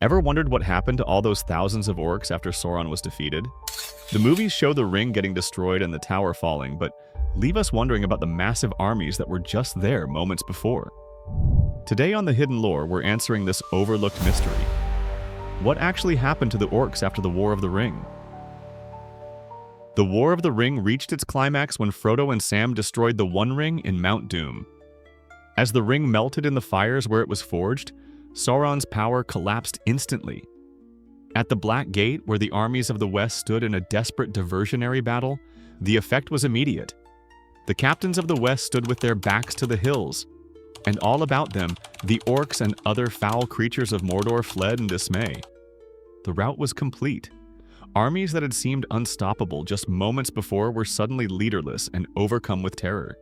Ever wondered what happened to all those thousands of orcs after Sauron was defeated? The movies show the ring getting destroyed and the tower falling, but leave us wondering about the massive armies that were just there moments before. Today on The Hidden Lore, we're answering this overlooked mystery. What actually happened to the orcs after the War of the Ring? The War of the Ring reached its climax when Frodo and Sam destroyed the One Ring in Mount Doom. As the ring melted in the fires where it was forged, Sauron's power collapsed instantly. At the Black Gate, where the armies of the West stood in a desperate diversionary battle, the effect was immediate. The captains of the West stood with their backs to the hills, and all about them, the orcs and other foul creatures of Mordor fled in dismay. The rout was complete. Armies that had seemed unstoppable just moments before were suddenly leaderless and overcome with terror.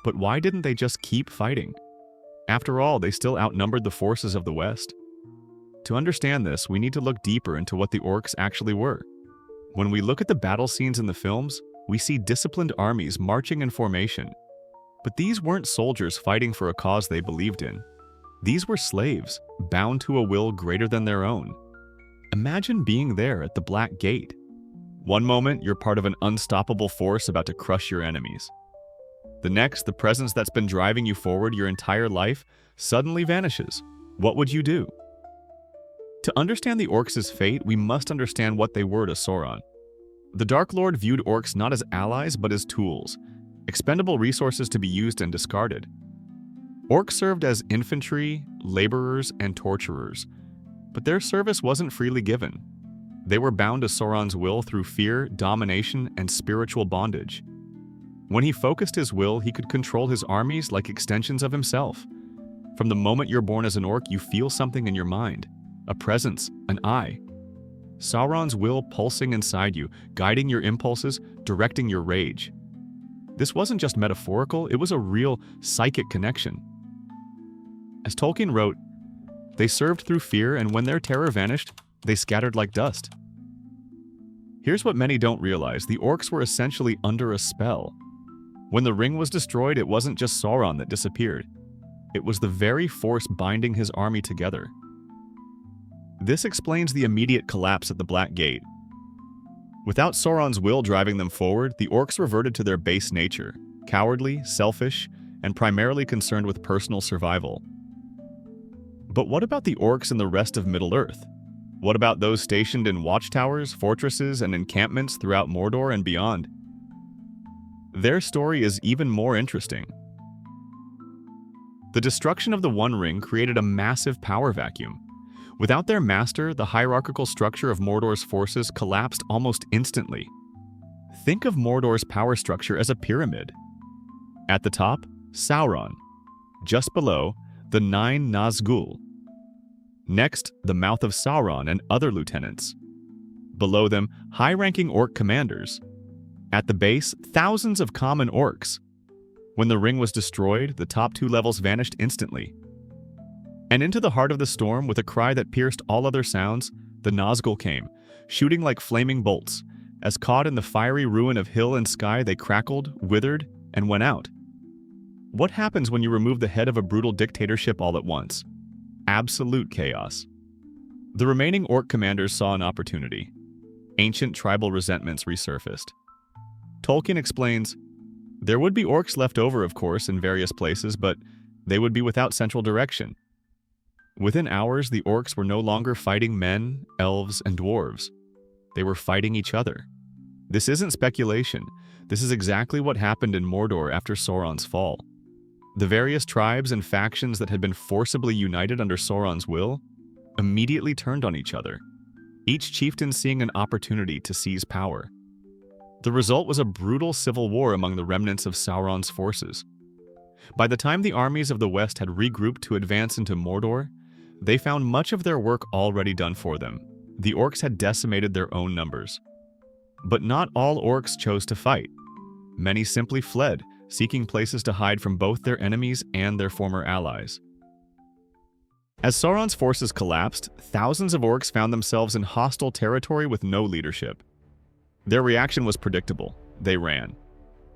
But why didn't they just keep fighting? After all, they still outnumbered the forces of the West. To understand this, we need to look deeper into what the orcs actually were. When we look at the battle scenes in the films, we see disciplined armies marching in formation. But these weren't soldiers fighting for a cause they believed in. These were slaves, bound to a will greater than their own. Imagine being there at the Black Gate. One moment, you're part of an unstoppable force about to crush your enemies. The next, the presence that's been driving you forward your entire life suddenly vanishes. What would you do? To understand the orcs' fate, we must understand what they were to Sauron. The Dark Lord viewed orcs not as allies but as tools, expendable resources to be used and discarded. Orcs served as infantry, laborers, and torturers, but their service wasn't freely given. They were bound to Sauron's will through fear, domination, and spiritual bondage. When he focused his will, he could control his armies like extensions of himself. From the moment you're born as an orc, you feel something in your mind, a presence, an eye. Sauron's will pulsing inside you, guiding your impulses, directing your rage. This wasn't just metaphorical, it was a real psychic connection. As Tolkien wrote, "They served through fear, and when their terror vanished, they scattered like dust." Here's what many don't realize: the orcs were essentially under a spell. When the ring was destroyed, it wasn't just Sauron that disappeared. It was the very force binding his army together. This explains the immediate collapse at the Black Gate. Without Sauron's will driving them forward, the orcs reverted to their base nature, cowardly, selfish, and primarily concerned with personal survival. But what about the orcs in the rest of Middle-earth? What about those stationed in watchtowers, fortresses, and encampments throughout Mordor and beyond? Their story is even more interesting. The destruction of the One Ring created a massive power vacuum. Without their master, the hierarchical structure of Mordor's forces collapsed almost instantly. Think of Mordor's power structure as a pyramid. At the top, Sauron. Just below, the 9 Nazgûl. Next, the Mouth of Sauron and other lieutenants. Below them, high-ranking orc commanders. At the base, thousands of common orcs. When the ring was destroyed, the top 2 levels vanished instantly. And into the heart of the storm, with a cry that pierced all other sounds, the Nazgûl came, shooting like flaming bolts. As caught in the fiery ruin of hill and sky, they crackled, withered, and went out. What happens when you remove the head of a brutal dictatorship all at once? Absolute chaos. The remaining orc commanders saw an opportunity. Ancient tribal resentments resurfaced. Tolkien explains, there would be orcs left over, of course, in various places, but they would be without central direction. Within hours, the orcs were no longer fighting men, elves, and dwarves. They were fighting each other. This isn't speculation. This is exactly what happened in Mordor after Sauron's fall. The various tribes and factions that had been forcibly united under Sauron's will immediately turned on each other, each chieftain seeing an opportunity to seize power. The result was a brutal civil war among the remnants of Sauron's forces. By the time the armies of the West had regrouped to advance into Mordor, they found much of their work already done for them. The orcs had decimated their own numbers. But not all orcs chose to fight. Many simply fled, seeking places to hide from both their enemies and their former allies. As Sauron's forces collapsed, thousands of orcs found themselves in hostile territory with no leadership. Their reaction was predictable. They ran.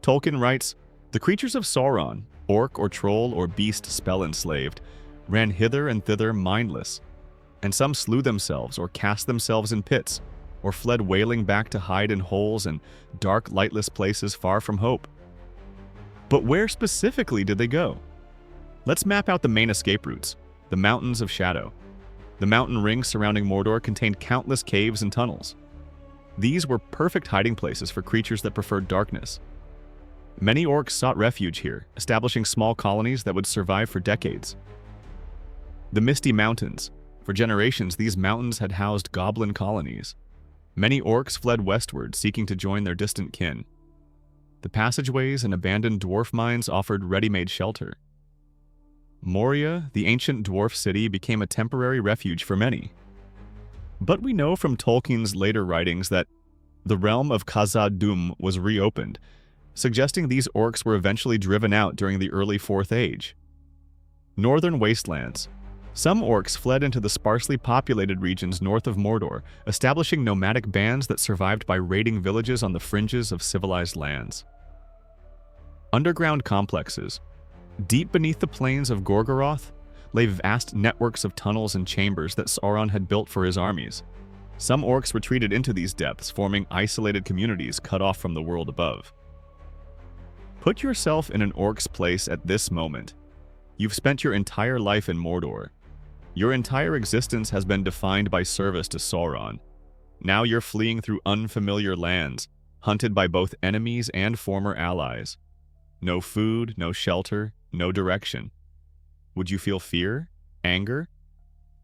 Tolkien writes, "The creatures of Sauron, orc or troll or beast spell-enslaved, ran hither and thither mindless. and some slew themselves or cast themselves in pits, or fled wailing back to hide in holes and dark, lightless places far from hope. But where specifically did they go? Let's map out the main escape routes, the Mountains of Shadow. The mountain rings surrounding Mordor contained countless caves and tunnels. These were perfect hiding places for creatures that preferred darkness. Many orcs sought refuge here, establishing small colonies that would survive for decades. The Misty Mountains. For generations, these mountains had housed goblin colonies. Many orcs fled westward, seeking to join their distant kin. The passageways and abandoned dwarf mines offered ready-made shelter. Moria, the ancient dwarf city, became a temporary refuge for many. But we know from Tolkien's later writings that the realm of Khazad-dûm was reopened, suggesting these orcs were eventually driven out during the early Fourth Age. Northern Wastelands. Some orcs fled into the sparsely populated regions north of Mordor, establishing nomadic bands that survived by raiding villages on the fringes of civilized lands. Underground complexes. Deep beneath the plains of Gorgoroth lay vast networks of tunnels and chambers that Sauron had built for his armies. Some orcs retreated into these depths, forming isolated communities cut off from the world above. Put yourself in an orc's place at this moment. You've spent your entire life in Mordor. Your entire existence has been defined by service to Sauron. Now you're fleeing through unfamiliar lands, hunted by both enemies and former allies. No food, no shelter, no direction. Would you feel fear, anger,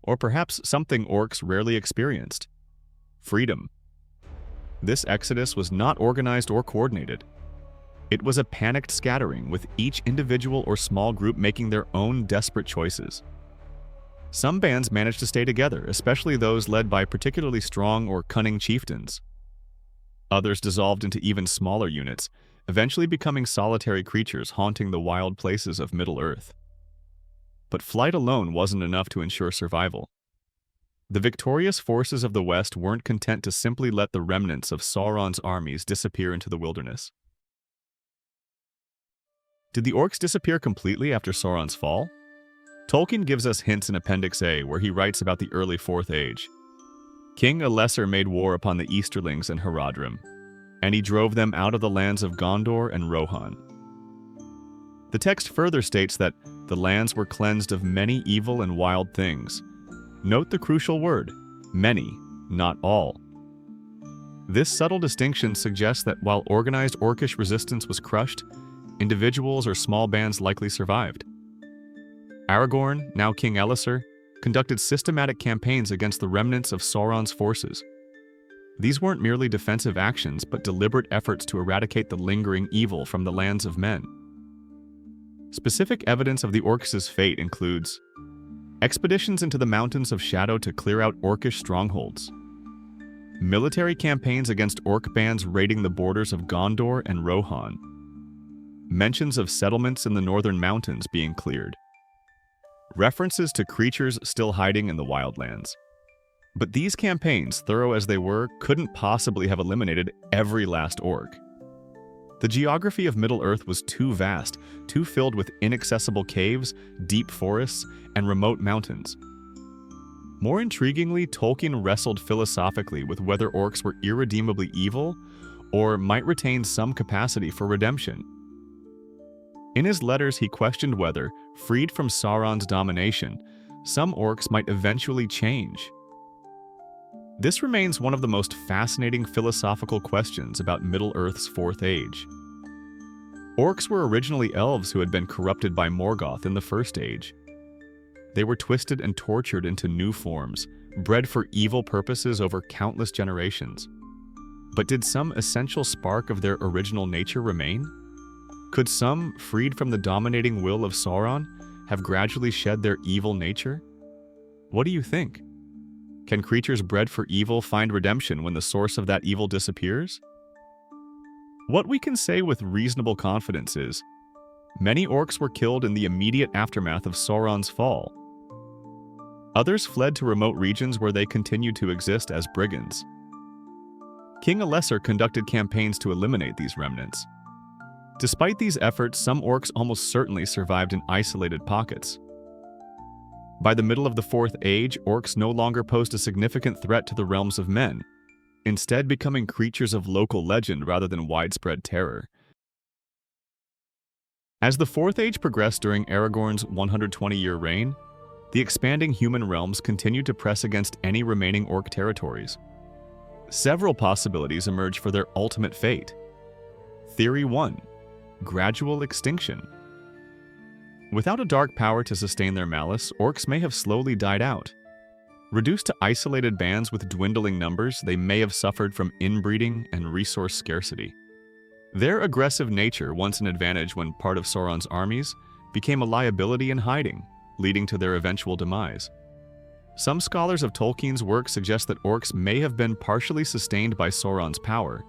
or perhaps something orcs rarely experienced? Freedom. This exodus was not organized or coordinated. It was a panicked scattering, with each individual or small group making their own desperate choices. Some bands managed to stay together, especially those led by particularly strong or cunning chieftains. Others dissolved into even smaller units, eventually becoming solitary creatures haunting the wild places of Middle-earth. But flight alone wasn't enough to ensure survival. The victorious forces of the West weren't content to simply let the remnants of Sauron's armies disappear into the wilderness. Did the orcs disappear completely after Sauron's fall? Tolkien gives us hints in Appendix A, where he writes about the early Fourth Age. King Elessar made war upon the Easterlings and Haradrim, and he drove them out of the lands of Gondor and Rohan. The text further states that the lands were cleansed of many evil and wild things. Note the crucial word, many, not all. This subtle distinction suggests that while organized orcish resistance was crushed, individuals or small bands likely survived. Aragorn, now King Elessar, conducted systematic campaigns against the remnants of Sauron's forces. These weren't merely defensive actions, but deliberate efforts to eradicate the lingering evil from the lands of men. Specific evidence of the orcs' fate includes expeditions into the Mountains of Shadow to clear out orcish strongholds, military campaigns against orc bands raiding the borders of Gondor and Rohan, mentions of settlements in the northern mountains being cleared, references to creatures still hiding in the wildlands. But these campaigns, thorough as they were, couldn't possibly have eliminated every last orc. The geography of Middle-earth was too vast, too filled with inaccessible caves, deep forests, and remote mountains. More intriguingly, Tolkien wrestled philosophically with whether orcs were irredeemably evil or might retain some capacity for redemption. In his letters, he questioned whether, freed from Sauron's domination, some orcs might eventually change. This remains one of the most fascinating philosophical questions about Middle-earth's Fourth Age. Orcs were originally elves who had been corrupted by Morgoth in the First Age. They were twisted and tortured into new forms, bred for evil purposes over countless generations. But did some essential spark of their original nature remain? Could some, freed from the dominating will of Sauron, have gradually shed their evil nature? What do you think? Can creatures bred for evil find redemption when the source of that evil disappears? What we can say with reasonable confidence is, many orcs were killed in the immediate aftermath of Sauron's fall. Others fled to remote regions where they continued to exist as brigands. King Elessar conducted campaigns to eliminate these remnants. Despite these efforts, some orcs almost certainly survived in isolated pockets. By the middle of the Fourth Age, orcs no longer posed a significant threat to the realms of men, instead becoming creatures of local legend rather than widespread terror. As the Fourth Age progressed during Aragorn's 120-year reign, the expanding human realms continued to press against any remaining orc territories. Several possibilities emerged for their ultimate fate. Theory 1. Gradual extinction. Without a dark power to sustain their malice, orcs may have slowly died out. Reduced to isolated bands with dwindling numbers, they may have suffered from inbreeding and resource scarcity. Their aggressive nature, once an advantage when part of Sauron's armies, became a liability in hiding, leading to their eventual demise. Some scholars of Tolkien's work suggest that orcs may have been partially sustained by Sauron's power,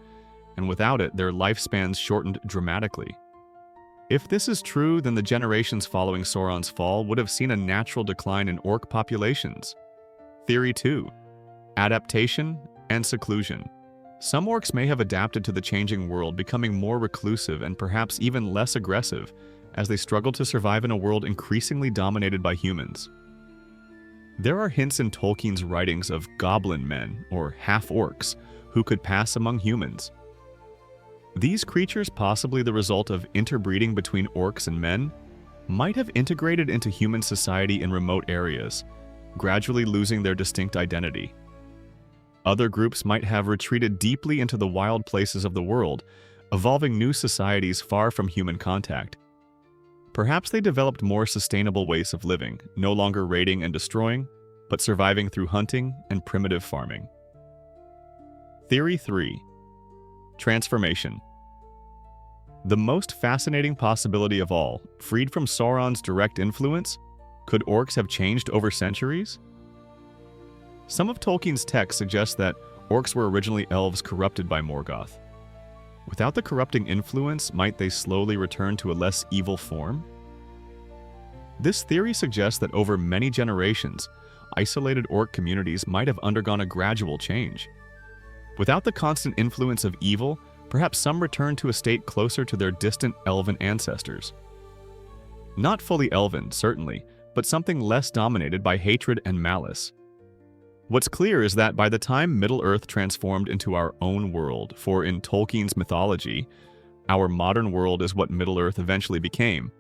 and without it, their lifespans shortened dramatically. If this is true, then the generations following Sauron's fall would have seen a natural decline in orc populations. Theory 2. Adaptation and seclusion. Some orcs may have adapted to the changing world, becoming more reclusive and perhaps even less aggressive as they struggled to survive in a world increasingly dominated by humans. There are hints in Tolkien's writings of goblin men, or half-orcs, who could pass among humans. These creatures, possibly the result of interbreeding between orcs and men, might have integrated into human society in remote areas, gradually losing their distinct identity. Other groups might have retreated deeply into the wild places of the world, evolving new societies far from human contact. Perhaps they developed more sustainable ways of living, no longer raiding and destroying, but surviving through hunting and primitive farming. Theory 3. Transformation. The most fascinating possibility of all, freed from Sauron's direct influence, could orcs have changed over centuries? Some of Tolkien's texts suggest that orcs were originally elves corrupted by Morgoth. Without the corrupting influence, might they slowly return to a less evil form? This theory suggests that over many generations, isolated orc communities might have undergone a gradual change. Without the constant influence of evil, perhaps some returned to a state closer to their distant elven ancestors. Not fully elven, certainly, but something less dominated by hatred and malice. What's clear is that by the time Middle-earth transformed into our own world, for in Tolkien's mythology, our modern world is what Middle-earth eventually became,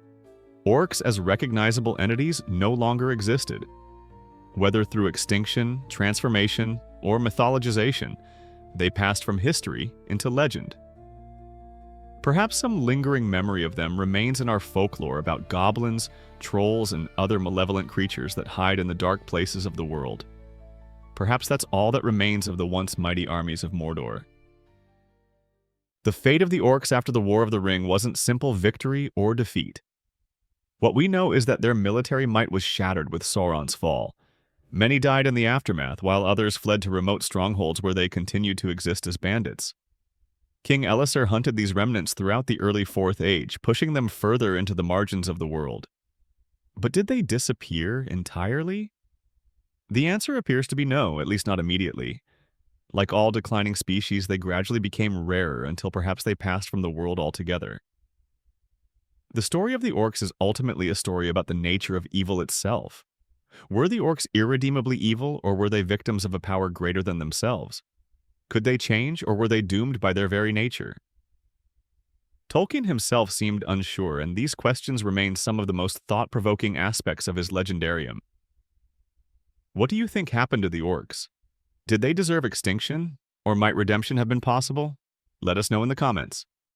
orcs as recognizable entities no longer existed. Whether through extinction, transformation, or mythologization, they passed from history into legend. Perhaps some lingering memory of them remains in our folklore about goblins, trolls, and other malevolent creatures that hide in the dark places of the world. Perhaps that's all that remains of the once mighty armies of Mordor. The fate of the orcs after the War of the Ring wasn't simple victory or defeat. What we know is that their military might was shattered with Sauron's fall. Many died in the aftermath, while others fled to remote strongholds where they continued to exist as bandits. King Elisar hunted these remnants throughout the early Fourth Age, pushing them further into the margins of the world. But did they disappear entirely? The answer appears to be no, at least not immediately. Like all declining species, they gradually became rarer until perhaps they passed from the world altogether. The story of the orcs is ultimately a story about the nature of evil itself. Were the orcs irredeemably evil, or were they victims of a power greater than themselves? Could they change, or were they doomed by their very nature? Tolkien himself seemed unsure, and these questions remain some of the most thought-provoking aspects of his legendarium. What do you think happened to the orcs? Did they deserve extinction, or might redemption have been possible? Let us know in the comments.